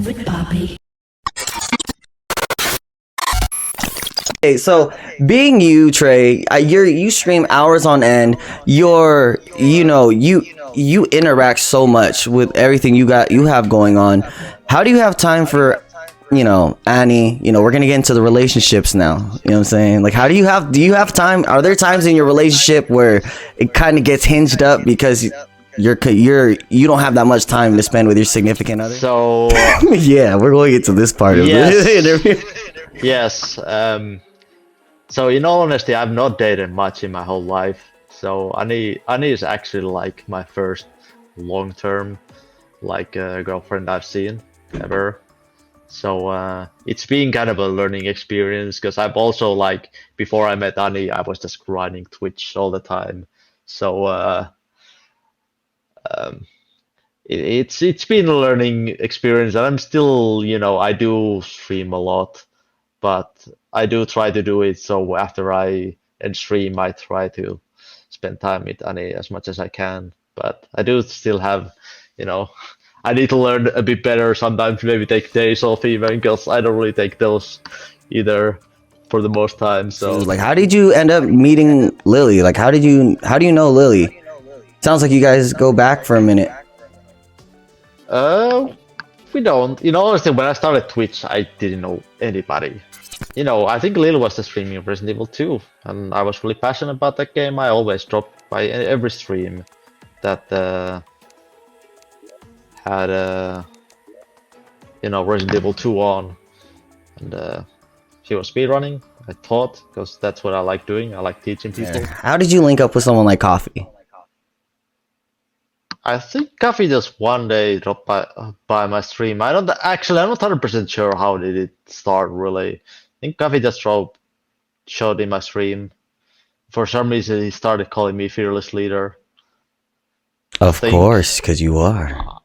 Move it, Bobby. Okay, so being you, Trey, you stream hours on end. You interact so much with everything you have going on. How do you have time for, Annie? We're gonna get into the relationships now. You know what I'm saying? Like, do you have time? Are there times in your relationship where it kind of gets hinged up because you don't have that much time to spend with your significant other? So yeah, we're going into this part of the interview. Yes. So in all honesty, I've not dated much in my whole life. So Annie is actually like my first long-term girlfriend I've seen ever. So it's been kind of a learning experience because I've also before I met Annie, I was just grinding Twitch all the time. So it's been a learning experience, and I'm still, I do stream a lot, but I do try to do it so after I end stream, I try to spend time with Annie as much as I can. But I do still have, I need to learn a bit better sometimes, maybe take days off even, because I don't really take those either for the most time. So how did you end up meeting Lily? How do you know Lily? Sounds like you guys go back for a minute. We don't. Honestly, when I started Twitch, I didn't know anybody. I think Lil was the streaming of Resident Evil 2, and I was really passionate about that game. I always dropped by every stream that had Resident Evil 2 on, and she was speedrunning. I taught because that's what I like doing. I like teaching people. How did you link up with someone like Coffee? I think Coffee just one day dropped by my stream. I'm not 100% sure how did it start really. I think Coffee just showed in my stream. For some reason, he started calling me Fearless Leader. Of course, because you are.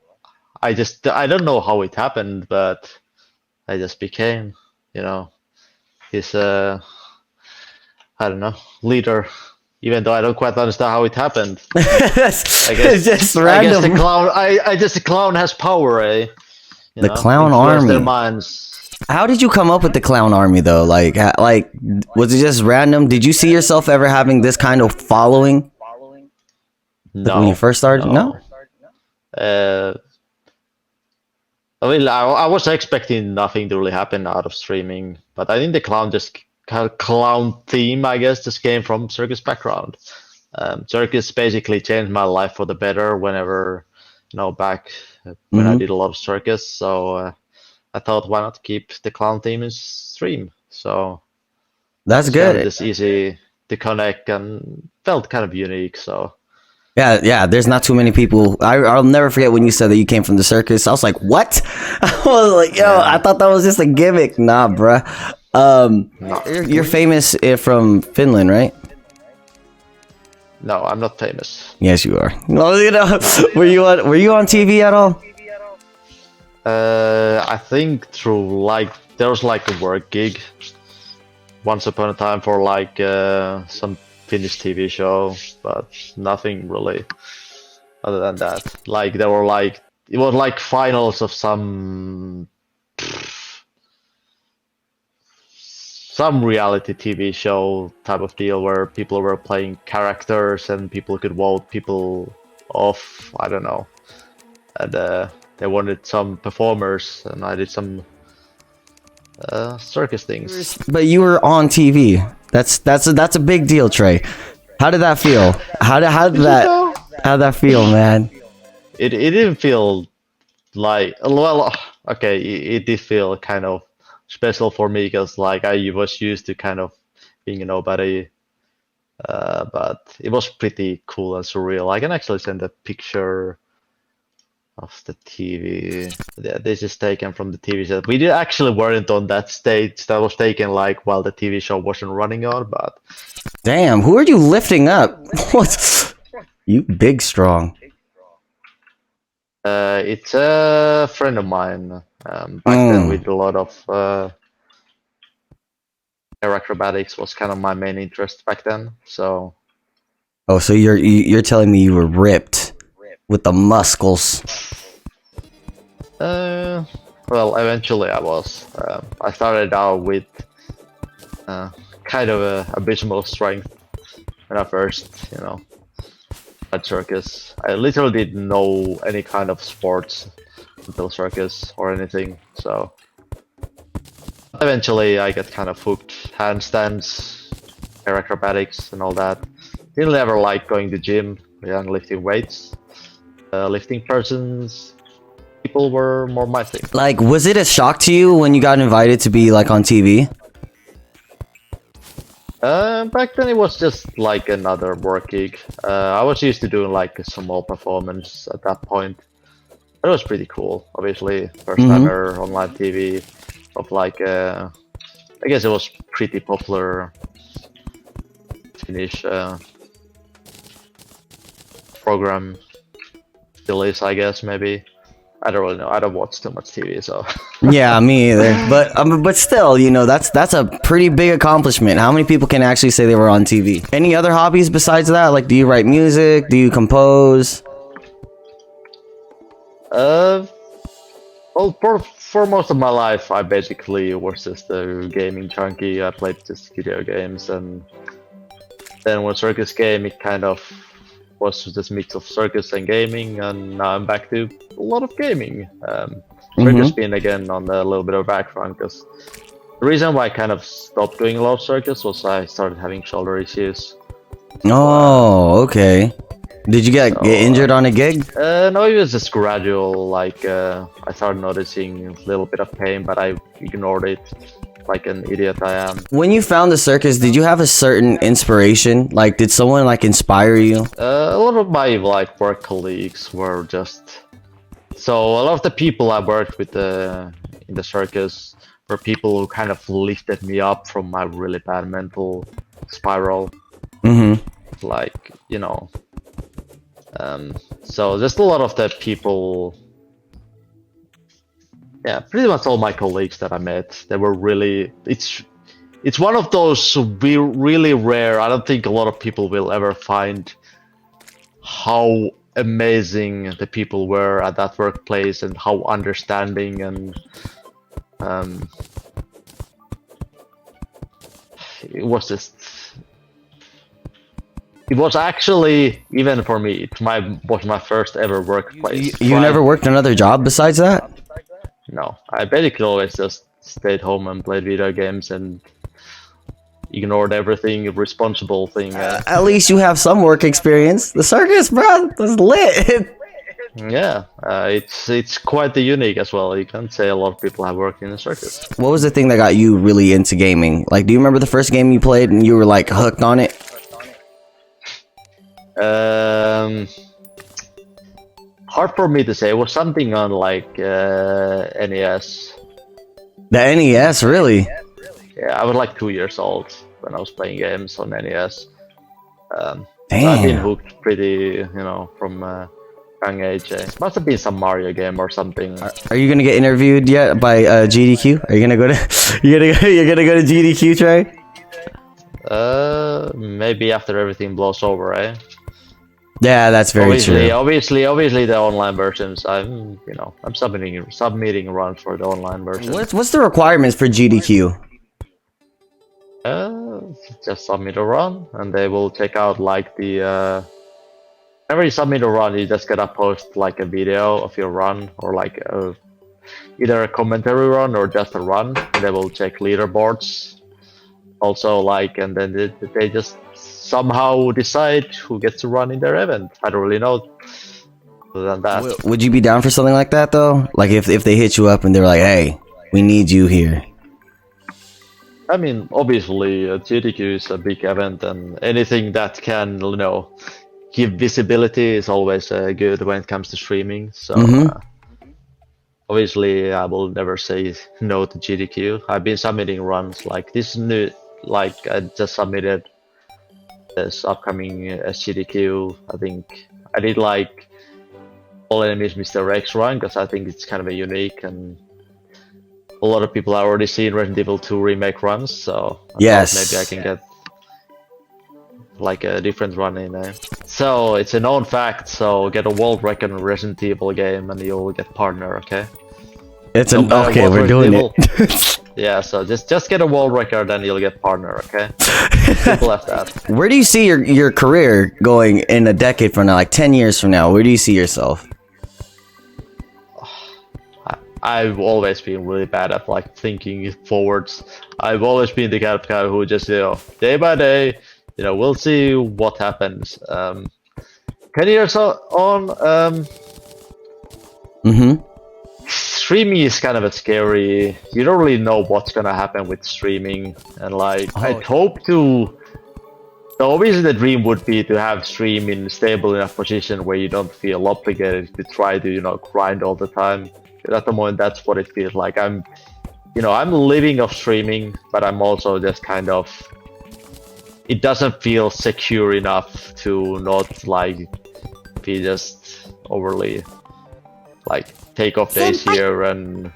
I don't know how it happened, but I just became, his I don't know, leader. Even though I don't quite understand how it happened. I guess it's just random. I guess the clown has power, eh? The clown army. Their minds. How did you come up with the clown army though? Like, was it just random? Did you see yourself ever having this kind of following? No. When you first started? No. I was expecting nothing to really happen out of streaming, but I think the clown theme, I guess, just came from circus background. Circus basically changed my life for the better whenever, back when I did a lot of circus. So I thought, why not keep the clown theme in stream? So that's good. It's easy to connect and felt kind of unique. So yeah. There's not too many people. I'll never forget when you said that you came from the circus. I was like, what? I was like, yo, I thought that was just a gimmick. Nah, bruh. You're famous from Finland, right? No, I'm not famous. Yes, you are. Well, were you on TV at all? I think through there was a work gig once upon a time for some Finnish TV show, but nothing really other than that. There were it was finals of some reality TV show type of deal where people were playing characters and people could vote people off. I don't know. And they wanted some performers, and I did some circus things. But you were on TV. That's a big deal, Trey. How did that feel? How did that feel, man? It didn't feel okay. It did feel kind of special for me because I was used to kind of being a nobody, but it was pretty cool and surreal. I can actually send a picture of the TV. Yeah, this is taken from the TV set. We weren't on that stage. That was taken while the TV show wasn't running on. But damn, who are you lifting up? What? You big strong. It's a friend of mine. Back then we did a lot of air acrobatics was kind of my main interest back then. So. Oh, so you're telling me you were ripped with the muscles? Well, eventually I was. I started out with kind of a abysmal strength when I first, at circus. I literally didn't know any kind of sports until circus or anything, so eventually I get kind of hooked. Handstands, air acrobatics and all that. Didn't ever like going to gym and lifting weights. Lifting persons, people were more my thing. Like, was it a shock to you when you got invited to be like on TV? Back then it was just like another work gig. I was used to doing like a small performance at that point. But it was pretty cool. Obviously, first timer on live TV of like I guess it was pretty popular Finnish program. Still is, I guess, maybe. I don't really know. I don't watch too much TV, so. Yeah, me either. But still, that's a pretty big accomplishment. How many people can actually say they were on TV? Any other hobbies besides that? Like, do you write music? Do you compose? Well, for most of my life, I basically was just a gaming junkie. I played just video games, and then when circus came, it kind of was just a mix of circus and gaming, and now I'm back to a lot of gaming. Circus being again on a little bit of background, because the reason why I kind of stopped doing a lot of circus was I started having shoulder issues. Oh, okay. Did you get injured on a gig? No, it was just gradual. Like I started noticing a little bit of pain, but I ignored it like an idiot I am. When you found the circus, did you have a certain inspiration? Like, did someone like inspire you? A lot of my like work colleagues were just so a lot of the people I worked with in the circus were people who kind of lifted me up from my really bad mental spiral. Like, so just a lot of the people. Yeah, pretty much all my colleagues that I met, they were really. It's one of those really rare. I don't think a lot of people will ever find how amazing the people were at that workplace and how understanding and it was just. It was actually, even for me, it was my first ever workplace. You never worked another job besides that? No, I basically always just stayed home and played video games and ignored everything responsible thing. At least you have some work experience. The circus, bro, that's lit. Yeah, it's quite unique as well. You can't say a lot of people have worked in a circus. What was the thing that got you really into gaming? Like, do you remember the first game you played and you were like hooked on it? Hard for me to say. It was something on like NES. The NES, really? Yeah, I was like 2 years old when I was playing games on NES. Damn. So I've been hooked pretty, from young age. Must have been some Mario game or something. Are you gonna get interviewed yet by GDQ? Are you gonna go to? You're gonna go to GDQ, Trey? Maybe after everything blows over, eh? Yeah, that's very true. Obviously, the online versions. I'm submitting runs for the online version. What's the requirements for GDQ? Just submit a run, and they will check out like the. Whenever you submit a run, you just gotta post like a video of your run, or like either a commentary run or just a run. And they will check leaderboards. Also, and then they just somehow decide who gets to run in their event. I don't really know other than that. Would you be down for something like that though? Like if they hit you up and they're like, "Hey, we need you here." I mean, obviously, GDQ is a big event, and anything that can, give visibility is always good when it comes to streaming. So, obviously, I will never say no to GDQ. I've been submitting runs like this new. Like I just submitted this upcoming SGDQ. I think I did like All Enemies Mr. X run because I think it's kind of a unique, and a lot of people have already seen Resident Evil 2 remake runs, so I thought maybe I can get like a different run in there. So it's a known fact, so get a world record Resident Evil game and you'll get partner, okay? It's no an matter okay. what We're doing it. Yeah, so just get a world record and you'll get partner, okay? Simple as that. Where do you see your career going in a decade from now, like 10 years from now? Where do you see yourself? I've always been really bad at like thinking forwards. I've always been the kind of guy who just, day by day, we'll see what happens. 10 years on, streaming is kind of a scary. You don't really know what's gonna happen with streaming, and like I'd hope to. So obviously, the dream would be to have stream in stable enough position where you don't feel obligated to try to grind all the time. At the moment, that's what it feels like. I'm living off streaming, but I'm also just kind of. It doesn't feel secure enough to not like be just overly like take off days here and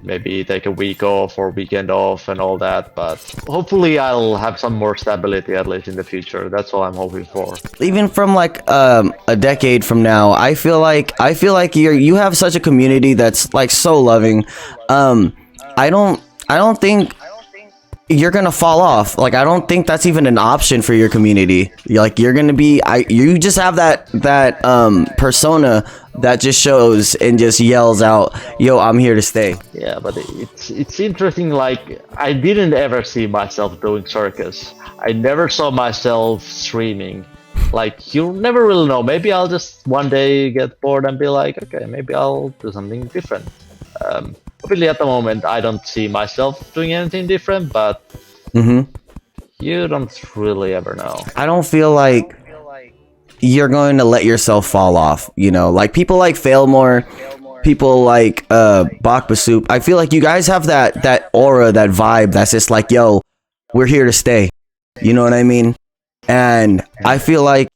maybe take a week off or weekend off and all that, but hopefully I'll have some more stability at least in the future. That's all I'm hoping for. Even from like a decade from now, I feel like you have such a community that's like so loving. I don't think you're gonna fall off. Like I don't think that's even an option for your community. You're gonna be you just have that persona that just shows and just yells out, yo, I'm here to stay. Yeah, but it's interesting. Like I didn't ever see myself doing circus. I never saw myself streaming. Like you never really know. Maybe I'll just one day get bored and be like, okay, maybe I'll do something different. Obviously, at the moment, I don't see myself doing anything different, but you don't really ever know. I don't feel like you're going to let yourself fall off, like people like Failmore, people like Bakba Soup. I feel like you guys have that aura, that vibe that's just like, yo, we're here to stay. You know what I mean? And I feel like,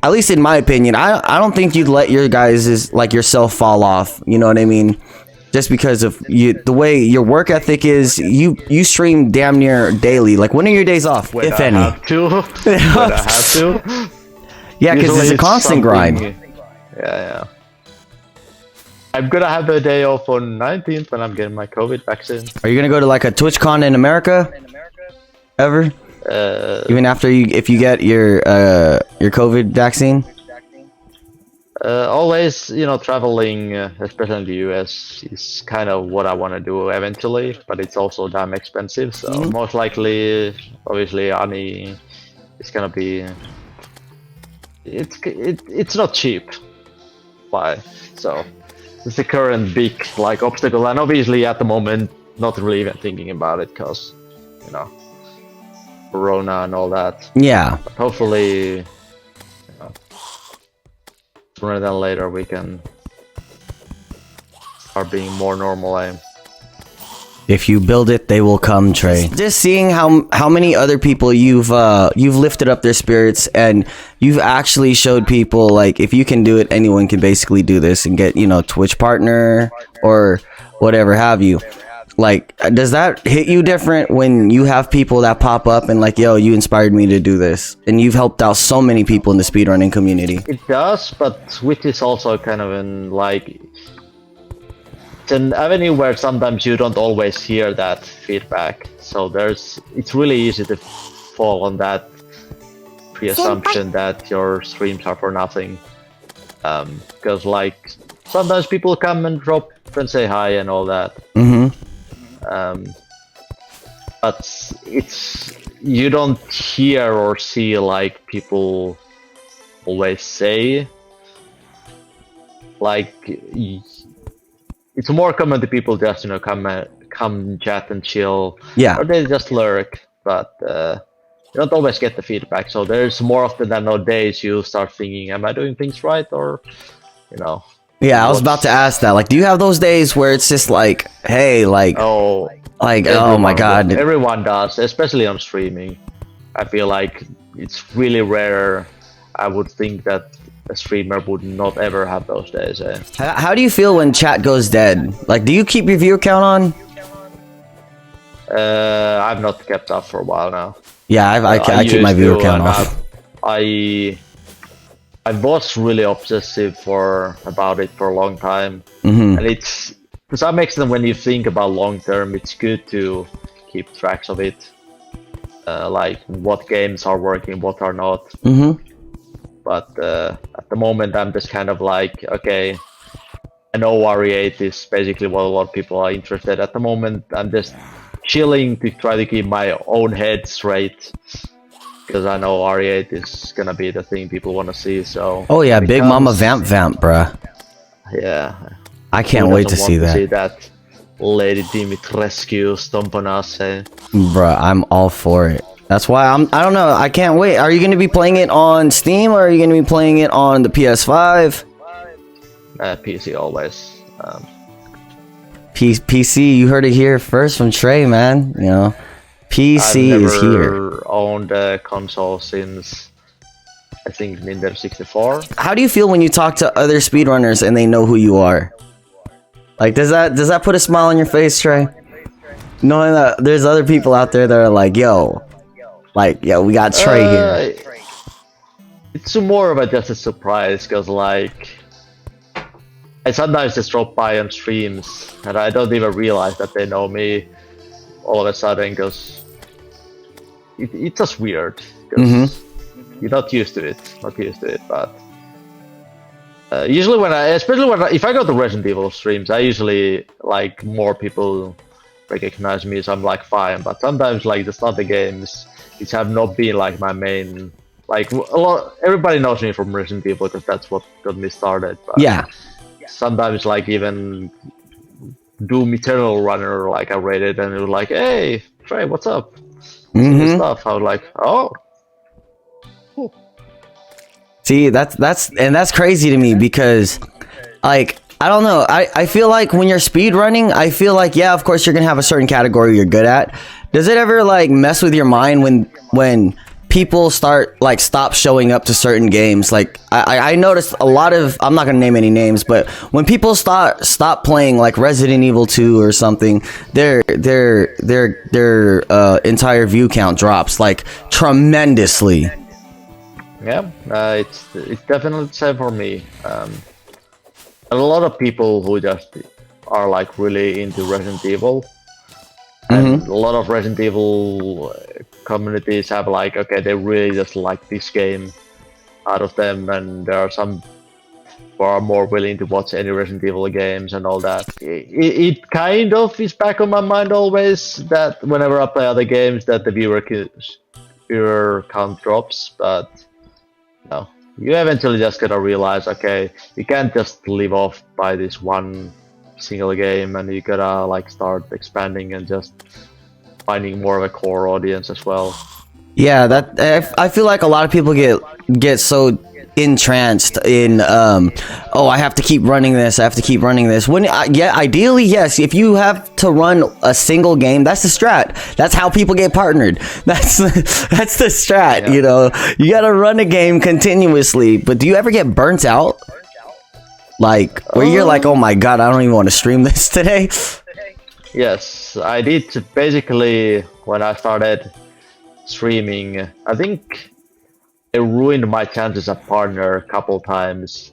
at least in my opinion, I don't think you'd let your guys yourself fall off. You know what I mean? Just because of the way your work ethic is, you stream damn near daily. Like, when are your days off, if any? When I have to. Yeah, because it's a constant grind. Yeah. I'm gonna have a day off on 19th when I'm getting my COVID vaccine. Are you gonna go to like a TwitchCon in America? Ever? Even after if you get your COVID vaccine? Always, traveling, especially in the US, is kind of what I want to do eventually, but it's also damn expensive. So most likely, obviously, Ani is gonna be. It's not cheap. Why? So it's the current big obstacle, and obviously at the moment, not really even thinking about it because, Corona and all that. Yeah. But hopefully. Sooner than later we can start being more normal. If you build it, they will come, Trey. Just seeing how many other people you've lifted up their spirits, and you've actually showed people like if you can do it, anyone can basically do this and get Twitch partner or whatever have you. Like, does that hit you different when you have people that pop up and like, yo, you inspired me to do this, and you've helped out so many people in the speedrunning community? It does, but Twitch is also kind of it's an avenue where sometimes you don't always hear that feedback. So it's really easy to fall on that pre-assumption that your streams are for nothing. Because sometimes people come and drop and say hi and all that. But you don't hear or see people always say. It's more common to people just come chat and chill. Yeah. Or they just lurk, but you don't always get the feedback. So there's more often than not days you start thinking, am I doing things right, or Yeah, I was about to ask that. Like, do you have those days where it's just like, hey, oh my god. Everyone does, especially on streaming. I feel like it's really rare. I would think that a streamer would not ever have those days. How do you feel when chat goes dead? Like, do you keep your viewer count on? I've not kept up for a while now. Yeah, I keep my viewer count off. I was really obsessive about it for a long time, Mm-hmm. and it's to some extent when you think about long term, it's good to keep tracks of it, like what games are working, what are not. Mm-hmm. But at the moment, I'm just kind of like, okay, I know RE8 is basically what a lot of people are interested. At the moment, I'm just chilling to try to keep my own head straight. Because I know RE8 is gonna be the thing people want to see. So Oh yeah, when it Big Mama comes- Vamp, bruh. Yeah, I can't who wait to doesn't see want that. see that Lady Dimitrescu stomp on us. Bruh, I'm all for it. That's why I don't know, I can't wait. Are you gonna be playing it on Steam or are you gonna be playing it on the PS5? PC always. PC, you heard it here first from Trey, man. You know, PC I've is here. never owned a console since I think Nintendo 64. How do you feel when you talk to other speedrunners and they know who you are? Like, does that put a smile on your face, Trey? Knowing that there's other people out there that are like, yo, we got Trey here. It's more of just a surprise, because like I sometimes just drop by on streams and I don't even realize that they know me all of a sudden, because it's just weird. 'Cause you're not used to it, but usually if I go to Resident Evil streams, I usually like more people recognize me, so I'm like fine. But sometimes like the starter games, which have not been like my main, like everybody knows me from Resident Evil because that's what got me started. But Yeah. sometimes like even Doom Eternal Runner, like I rated and it was like, hey Trey, what's up? Mm-hmm. Stuff. I was like, oh. See, that's crazy to me because, like, I don't know. I feel like when you're speed running, I feel like, yeah, of course you're gonna have a certain category you're good at. Does it ever like mess with your mind when people stop showing up to certain games? Like I noticed a lot of, I'm not gonna name any names, but when people stop playing like Resident Evil 2 or something, their entire view count drops like tremendously. Yeah, it's definitely the same for me. A lot of people who just are like really into Resident Evil, and a lot of Resident Evil communities have like, okay, they really just like this game out of them, and there are some who are more willing to watch any Resident Evil games and all that. It kind of is back on my mind always that whenever I play other games that the viewer count drops, but no. You eventually just gotta realize, okay, you can't just live off by this one single game, and you gotta like start expanding and just finding more of a core audience as well. Yeah, I feel like a lot of people get so entranced in oh, I have to keep running this, when yeah, ideally yes, if you have to run a single game, that's the strat. That's how people get partnered. That's the strat. Yeah. You know, you gotta run a game continuously. But do you ever get burnt out, like where you're like, oh my god, I don't even want to stream this today? Yes, I did. Basically when I started streaming, I think it ruined my chances at partner a couple times,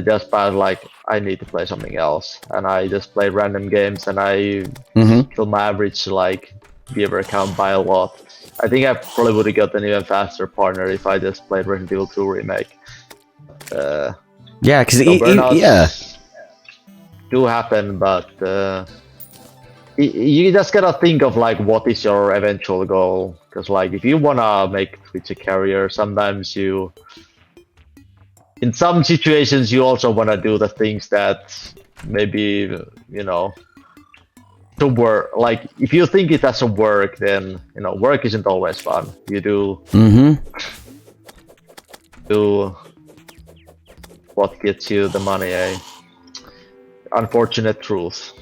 just by like, I need to play something else, and I just played random games, and I killed my average like viewer count by a lot. I think I probably would have gotten an even faster partner if I just played Resident Evil 2 remake. Yeah, because burnouts do happen, but you just gotta think of like what is your eventual goal, because like if you wanna make Twitch a career, sometimes in some situations you also wanna do the things that maybe, you know, to work. Like if you think it as a work, then you know work isn't always fun. You do what gets you the money, eh? Unfortunate truth.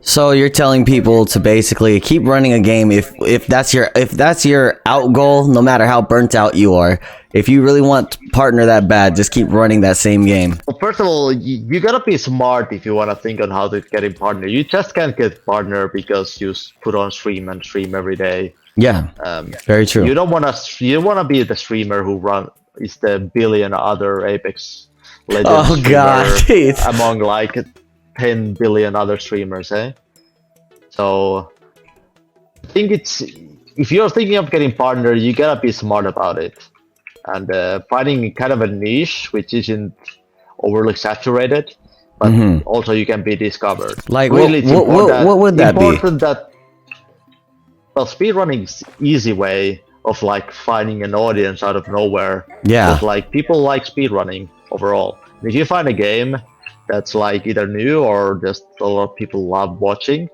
So you're telling people to basically keep running a game if that's your out goal, no matter how burnt out you are. If you really want to partner that bad, just keep running that same game. Well, first of all, you gotta be smart if you wanna think on how to get in partner. You just can't get partner because you put on stream and stream every day. Yeah, very true. You don't wanna be the streamer who is the billion other Apex Legends Oh god, streamer among like 10 billion other streamers, eh? So I think it's, if you're thinking of getting partnered, you gotta be smart about it, and finding kind of a niche which isn't overly saturated, but also you can be discovered. Like really, what would that be? Important that, well, speedrunning is easy way of like finding an audience out of nowhere. Yeah. Because like people like speedrunning overall. And if you find a game that's like either new or just a lot of people love watching,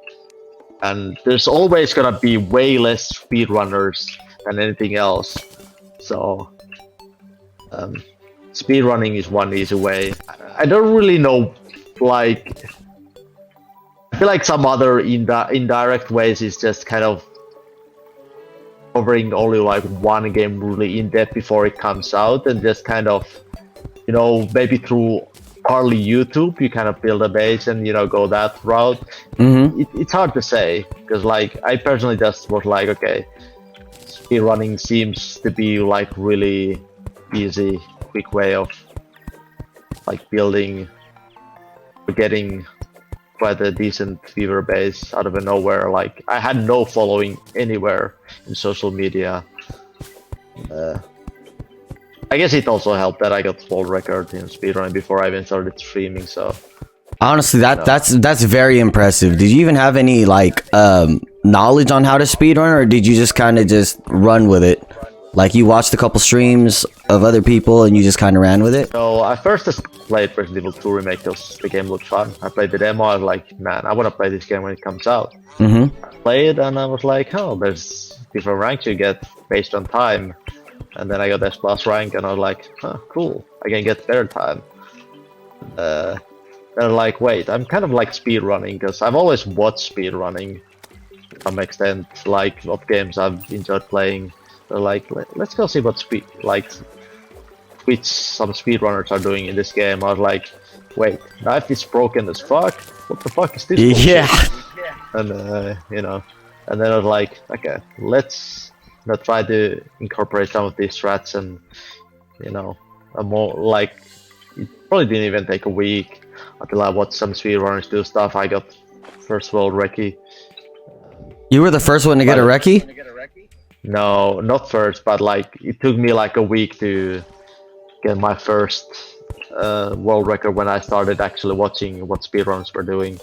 and there's always gonna be way less speedrunners than anything else. So speedrunning is one easy way. I don't really know, like, I feel like some other indirect ways is just kind of covering only like one game really in depth before it comes out, and just kind of, you know, maybe through partly YouTube you kind of build a base and, you know, go that route. It's hard to say, because like I personally just was like, okay, speedrunning seems to be like really easy, quick way of like building or getting quite a decent viewer base out of nowhere. Like I had no following anywhere in social media. I guess it also helped that I got world record in speedrunning before I even started streaming. So honestly, that's very impressive. Did you even have any like knowledge on how to speedrun, or did you just kind of just run with it? Like you watched a couple streams of other people and you just kind of ran with it? So I first just played Resident Evil 2 Remake because the game looked fun. I played the demo, I was like, man, I want to play this game when it comes out. I played and I was like, oh, there's different ranks you get based on time. And then I got S plus rank and I was like, oh, cool, I can get better time. Then I was like, wait, I'm kind of like speedrunning, because I've always watched speedrunning to some extent, like of games I've enjoyed playing. They're like, let's go see what Twitch some speedrunners are doing in this game. I was like, wait, knife is broken as fuck? What the fuck is this? Yeah. And you know, and then I was like, okay, let's try to incorporate some of these strats, and you know, a more like, it probably didn't even take a week until I watched some speedrunners do stuff. I got first world recce. You were the first one to get a recce? No, not first, but like it took me like a week to get my first world record when I started actually watching what speedrunners were doing.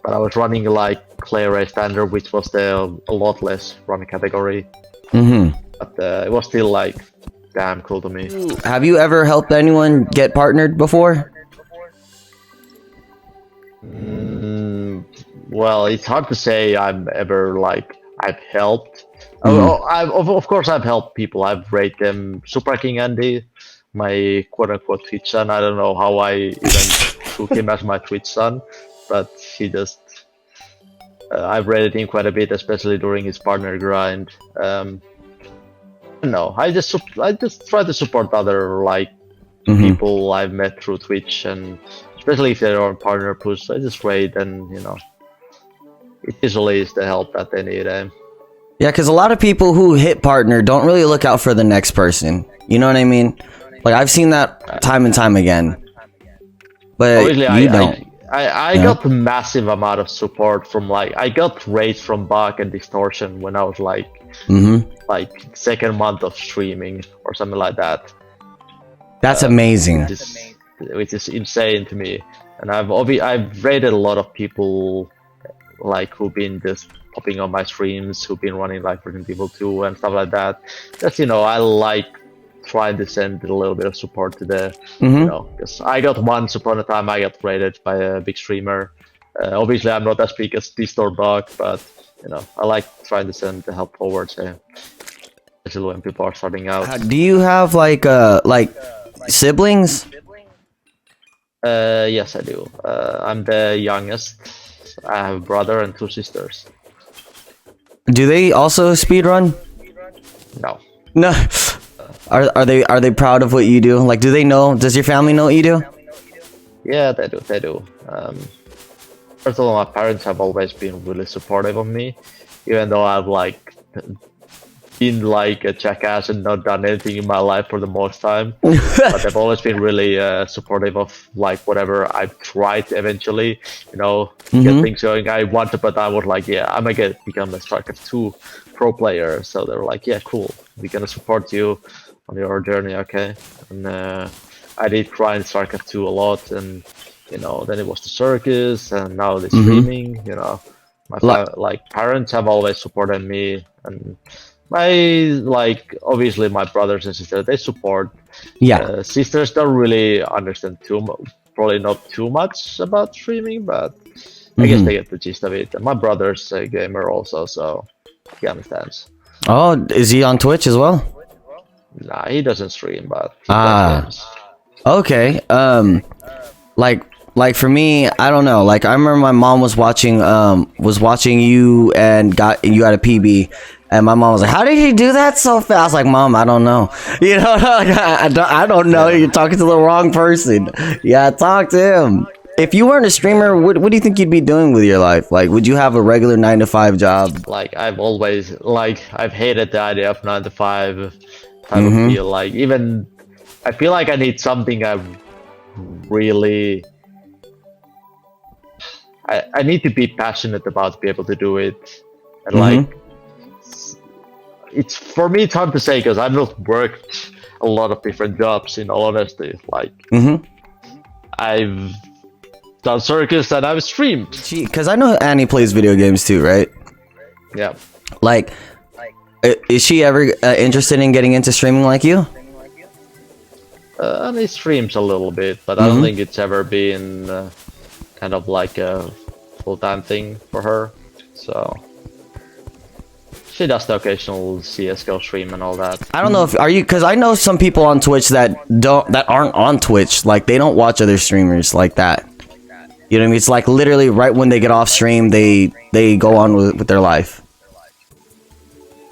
But I was running like Clay Ray Standard, which was a lot less run category. But it was still like damn cool to me. Have you ever helped anyone get partnered before? Well, it's hard to say I'm ever like I've helped. Of course I've helped people. I've rated them. Super King Andy, my quote-unquote Twitch son. I don't know how I even took him as my Twitch son, but he just I've rated him quite a bit, especially during his partner grind. No, I just try to support other like people I've met through Twitch, and especially if they're on partner push, I just raid, and you know, it usually is the help that they need. Yeah, because a lot of people who hit partner don't really look out for the next person. You know what I mean? Like I've seen that time and time again. But obviously, you don't. I got a massive amount of support from like I got raids from Bach and Distortion when I was like like second month of streaming or something like that. That's amazing. Which is insane to me. And I've raided a lot of people like who've been just popping on my streams, who've been running like Resident Evil 2 and stuff like that. Just, you know, I like trying to send a little bit of support to the, you know, because I got once upon a time I got raided by a big streamer. Obviously I'm not as big as Distor Bug, but you know, I like trying to send the help forward, especially when people are starting out. Do you have like siblings? Yes, I do. I'm the youngest. I have a brother and 2 sisters. Do they also speedrun? No. No. Are they proud of what you do? Like, do they know? Does your family know what you do? Yeah, they do. They do. First of all, my parents have always been really supportive of me, even though I've like been like a jackass and not done anything in my life for the most time, but they've always been really supportive of like whatever I've tried eventually, get things going. I wanted, but I was like, yeah, I'm gonna become a StarCraft 2 pro player. So they were like, yeah, cool, we're gonna support you on your journey, okay? And I did grind StarCraft 2 a lot, and then it was the circus, and now the streaming. My parents have always supported me, and obviously my brothers and sisters, they support. Yeah. Sisters don't really understand probably not too much about streaming, but I guess they get the gist of it. And my brother's a gamer also, so he understands. Oh, is he on Twitch as well? Nah, he doesn't stream, but he plays games. Okay. Like for me, I don't know. Like I remember my mom was watching you and you had a PB, and my mom was like, "How did he do that so fast?" I was like, "Mom, I don't know." Like, I don't know. You're talking to the wrong person. Yeah, talk to him. If you weren't a streamer, what do you think you'd be doing with your life? Like, would you have a regular 9-to-5 job? Like I've always I've hated the idea of 9-to-5 type of deal. Like even I feel like I need something I really. I need to be passionate about to be able to do it, and it's for me it's hard to say because I've not worked a lot of different jobs in all honesty. Like I've done circus and I've streamed. Because I know Annie plays video games too, right? Yeah. Like, is she ever interested in getting into streaming like you? Annie streams a little bit, but I don't think it's ever been. Kind of like a full-time thing for her, so she does the occasional CS:GO stream and all that. I don't know if because I know some people on Twitch that aren't on Twitch, like they don't watch other streamers like that. You know what I mean? It's like literally right when they get off stream, they go on with their life.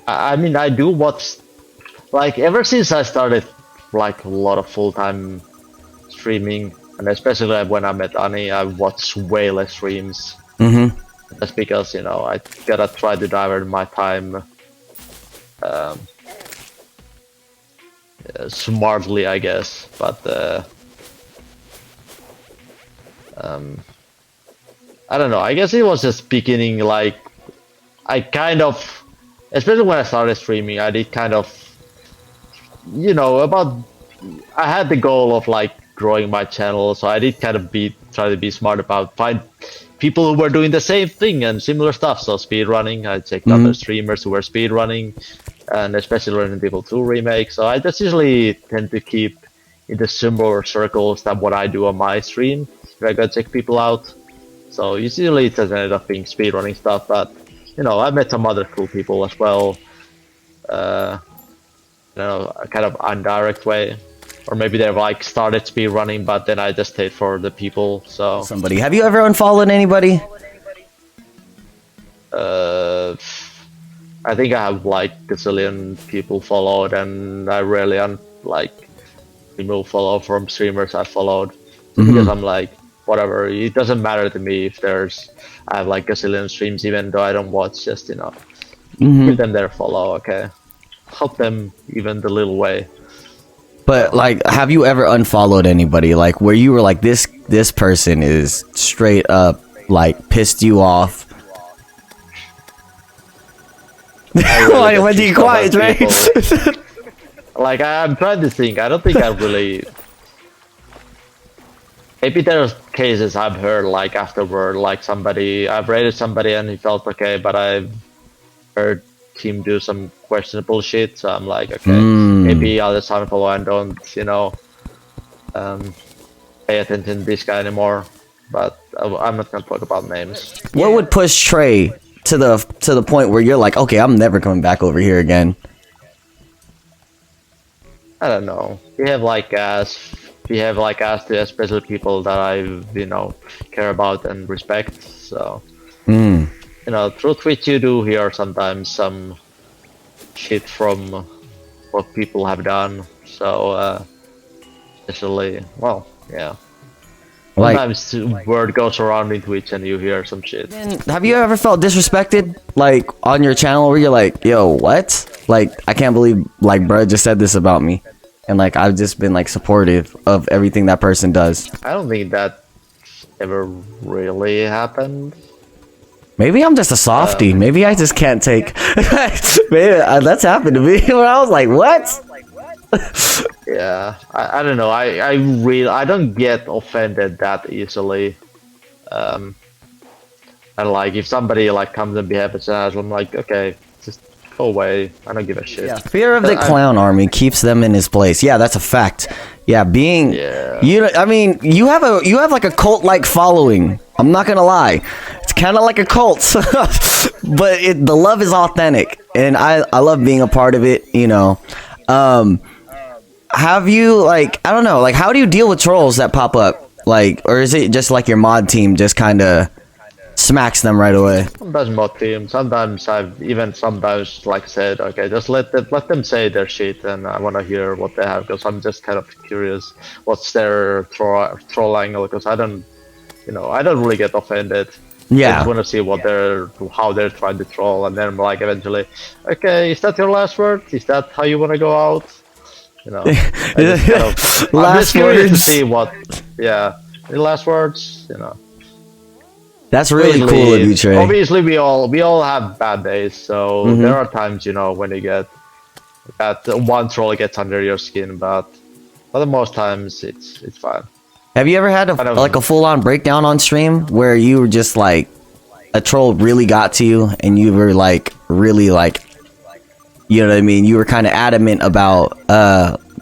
I mean, I do watch, like ever since I started like a lot of full-time streaming. And especially when I met Annie, I watched way less streams. That's because, I gotta try to divert my time smartly, I guess. But I don't know. I guess it was just beginning, like, I kind of, especially when I started streaming, I did kind of, I had the goal of, like, growing my channel, so I did kind of try to be smart about find people who were doing the same thing and similar stuff. So speedrunning, I checked other streamers who were speedrunning, and especially Resident Evil 2 remake. So I just usually tend to keep in the similar circles than what I do on my stream. If I go check people out, so usually it doesn't end up being speedrunning stuff. But I met some other cool people as well. A kind of indirect way. Or maybe they've like started speedrunning, but then I just stayed for the people. So somebody, have you ever unfollowed anybody? I think I have like a gazillion people followed, and I rarely remove follow from streamers I followed because I'm like, whatever. It doesn't matter to me if I have like a gazillion streams, even though I don't watch. Just give them their follow, okay? Help them even the little way. But like, have you ever unfollowed anybody like where you were like, this person is straight up like pissed you off? Like, when you quiet, right? Like I'm trying to think. I don't think I really. Maybe there's cases I've heard like afterward, like I've rated somebody and he felt okay, but I've heard him do some questionable shit, so I'm like, okay, maybe I'll just unfollow and don't, pay attention to this guy anymore. But I'm not gonna talk about names. What would push Trey to the point where you're like, okay, I'm never coming back over here again? I don't know. We have asked to especially people that I care about and respect. So through Twitch you do hear sometimes some shit from what people have done. So especially, well, yeah. Sometimes word goes around in Twitch and you hear some shit. Have you ever felt disrespected, like, on your channel where you're like, yo, what? Like, I can't believe, like, bro just said this about me. And, like, I've just been, like, supportive of everything that person does. I don't think that ever really happened. Maybe I'm just a softie. Maybe I just can't take... Maybe, that's happened to me when I was like, what? Yeah, I don't know. I don't get offended that easily. And like if somebody like comes and behaves as I'm like, okay, just go away. I don't give a shit. Yeah, fear of the clown army keeps them in his place. Yeah, that's a fact. Yeah, I mean, you have like a cult like following. I'm not gonna lie, it's kind of like a cult, but the love is authentic, and I love being a part of it. You know, have you like I don't know, like how do you deal with trolls that pop up, like, or is it just like your mod team just kind of smacks them right away? Sometimes mod team. Sometimes sometimes like said, okay, just let them say their shit, and I want to hear what they have because I'm just kind of curious what's their troll angle because I don't really get offended. Yeah, I just want to see how they're trying to troll, and then like eventually, okay, is that your last word? Is that how you want to go out? You know, I'm just curious to see what. Yeah, the last words. You know. That's really cool of you, Trey. Obviously, we all have bad days, so there are times, you know, when you get that one troll gets under your skin, but for the most times, it's fine. Have you ever had a full-on breakdown on stream where you were just like a troll really got to you and you were like really like, you know what I mean? You were kind of adamant about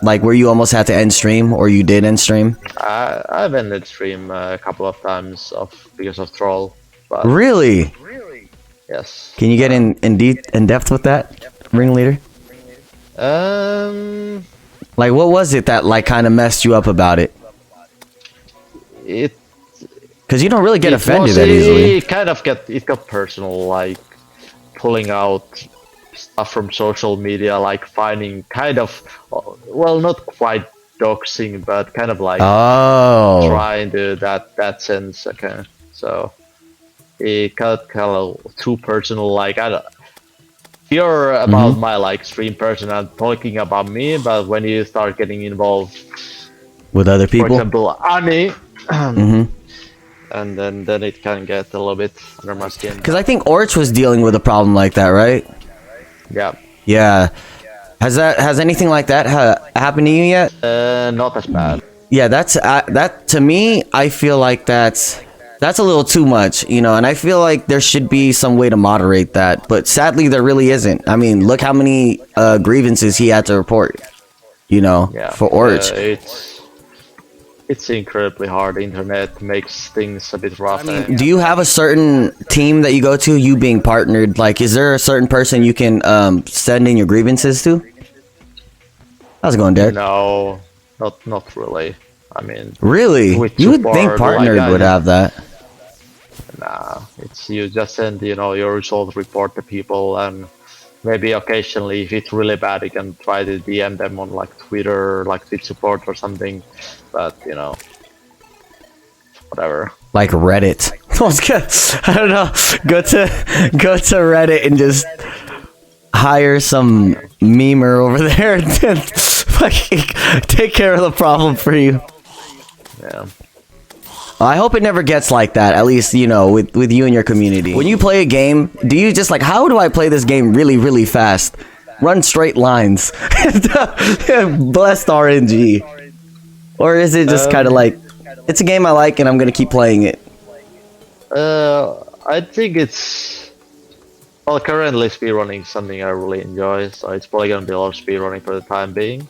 like where you almost had to end stream or you did end stream? I've ended stream a couple of times because of troll. But really? Yes. Can you get in depth with that, Ringleader? Like what was it that like kind of messed you up about it? Because you don't really get offended that easily. It got personal, like pulling out stuff from social media, like finding kind of, well, not quite doxing, but kind of like trying to that sense. Okay, so it got kind of too personal. Like if you're about my like stream person and talking about me, but when you start getting involved with other people, for example, Annie. And then it can get a little bit under my skin. Because I think Orch was dealing with a problem like that, right? Yeah. Yeah. Has anything like that happened to you yet? Not as bad. Yeah, that to me, I feel like that's a little too much, you know, and I feel like there should be some way to moderate that, but sadly there really isn't. I mean, look how many grievances he had to report, you know, for Orch. It's incredibly hard. The internet makes things a bit rough. I mean, do you have a certain team that you go to, you being partnered? Like, is there a certain person you can send in your grievances to? How's it going, Derek? No, not really. I mean... Really? You would think partnered would have that. Nah, you just send, you know, your result report to people, and maybe occasionally, if it's really bad, you can try to DM them on like Twitter, like Twitch support or something. But you know, whatever. Like Reddit. I don't know. Go to Reddit and just hire some memer over there and fucking take care of the problem for you. Yeah. I hope it never gets like that, at least, you know, with you and your community. When you play a game, do you just like, how do I play this game really, really fast? Run straight lines. Blessed RNG. Or is it just kind of like, it's a game I like and I'm going to keep playing it? I think it's... Well, currently speedrunning is something I really enjoy, so it's probably going to be a lot of speedrunning for the time being.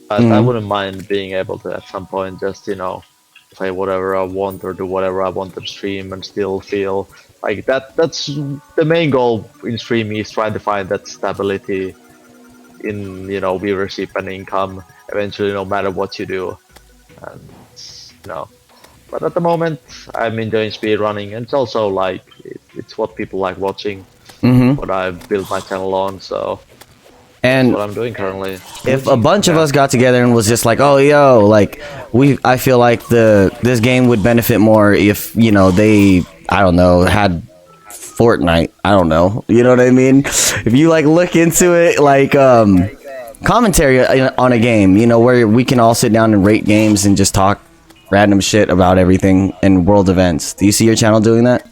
But I wouldn't mind being able to, at some point, just, you know, play whatever I want or do whatever I want to stream and still feel like that's the main goal in streaming, is trying to find that stability in, you know, viewership and income eventually, no matter what you do. And you know, but at the moment I'm enjoying speedrunning, and it's also like it's what people like watching, what I've built my channel on, so and that's what I'm doing currently. If a bunch of us got together and was just like, oh yo, like I feel like this game would benefit more if, you know, they, I don't know, had Fortnite. I don't know. You know what I mean? If you like look into it, like commentary on a game, you know, where we can all sit down and rate games and just talk random shit about everything and world events. Do you see your channel doing that?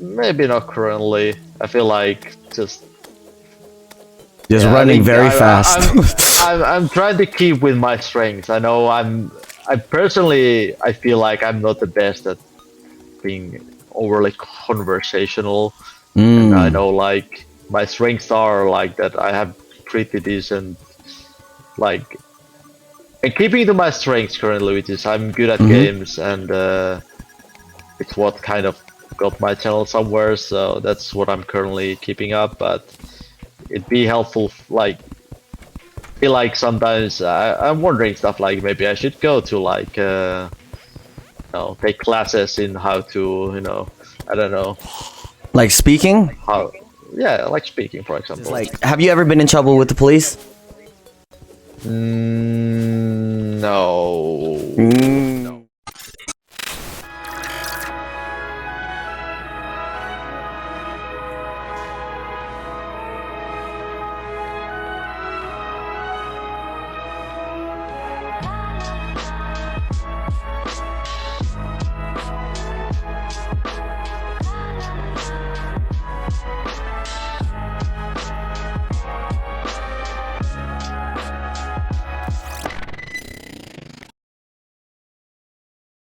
Maybe not currently. I feel like just running very fast. I'm trying to keep with my strengths. I know I feel like I'm not the best at being overly conversational. And I know like my strengths are like that I have pretty decent like, and keeping to my strengths currently, which is I'm good at games, and it's what kind of got my channel somewhere, so that's what I'm currently keeping up. But it'd be helpful, like, feel like sometimes I'm wondering stuff like maybe I should go to like you know, take classes in how to, you know, I don't know, like speaking. how, yeah, like speaking, for example. Like, have you ever been in trouble with the police? No.